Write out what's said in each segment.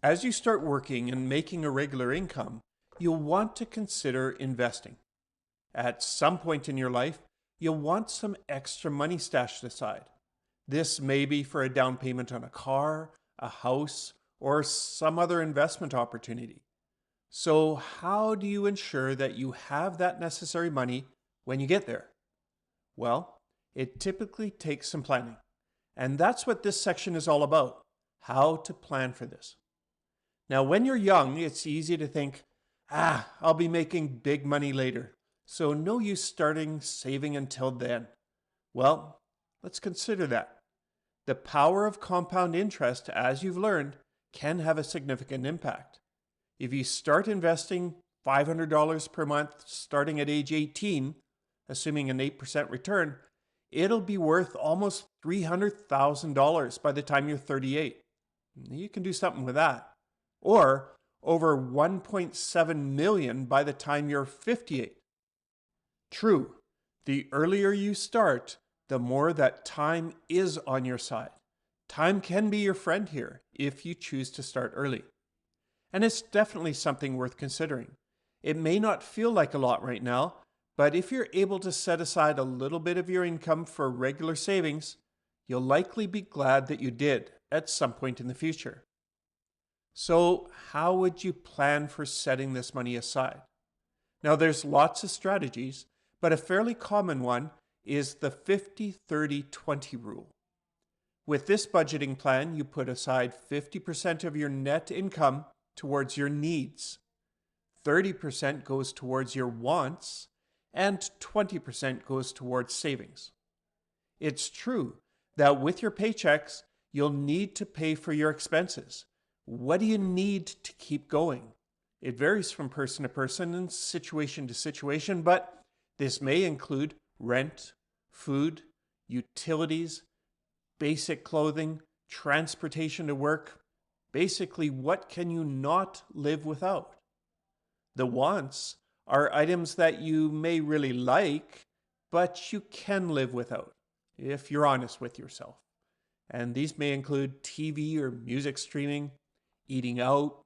As you start working and making a regular income, you'll want to consider investing. At some point in your life, you'll want some extra money stashed aside. This may be for a down payment on a car, a house, or some other investment opportunity. So, how do you ensure that you have that necessary money when you get there? Well, it typically takes some planning. And that's what this section is all about, how to plan for this. Now, when you're young, it's easy to think, I'll be making big money later, so no use starting saving until then. Well, let's consider that. The power of compound interest, as you've learned, can have a significant impact. If you start investing $500 per month starting at age 18, assuming an 8% return, it'll be worth almost $300,000 by the time you're 38. You can do something with that. Or over 1.7 million by the time you're 58. True, the earlier you start, the more that time is on your side. Time can be your friend here if you choose to start early. And it's definitely something worth considering. It may not feel like a lot right now, but if you're able to set aside a little bit of your income for regular savings, you'll likely be glad that you did at some point in the future. So, how would you plan for setting this money aside? Now, there's lots of strategies, but a fairly common one is the 50-30-20 rule. With this budgeting plan, you put aside 50% of your net income towards your needs, 30% goes towards your wants, and 20% goes towards savings. It's true that with your paychecks, you'll need to pay for your expenses. What do you need to keep going? It varies from person to person and situation to situation, but this may include rent, food, utilities, basic clothing, transportation to work. Basically, what can you not live without? The wants are items that you may really like, but you can live without, if you're honest with yourself. And these may include TV or music streaming, eating out,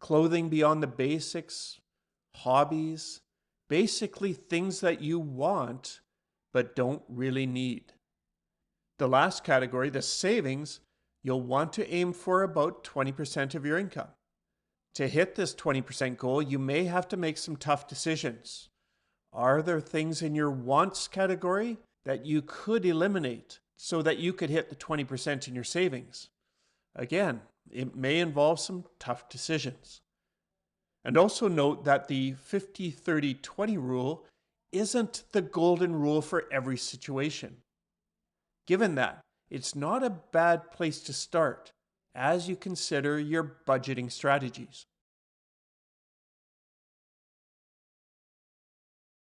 clothing beyond the basics, hobbies, basically things that you want but don't really need. The last category, the savings, you'll want to aim for about 20% of your income. To hit this 20% goal, you may have to make some tough decisions. Are there things in your wants category that you could eliminate so that you could hit the 20% in your savings? Again, it may involve some tough decisions. And also note that the 50-30-20 rule isn't the golden rule for every situation. Given that, it's not a bad place to start as you consider your budgeting strategies.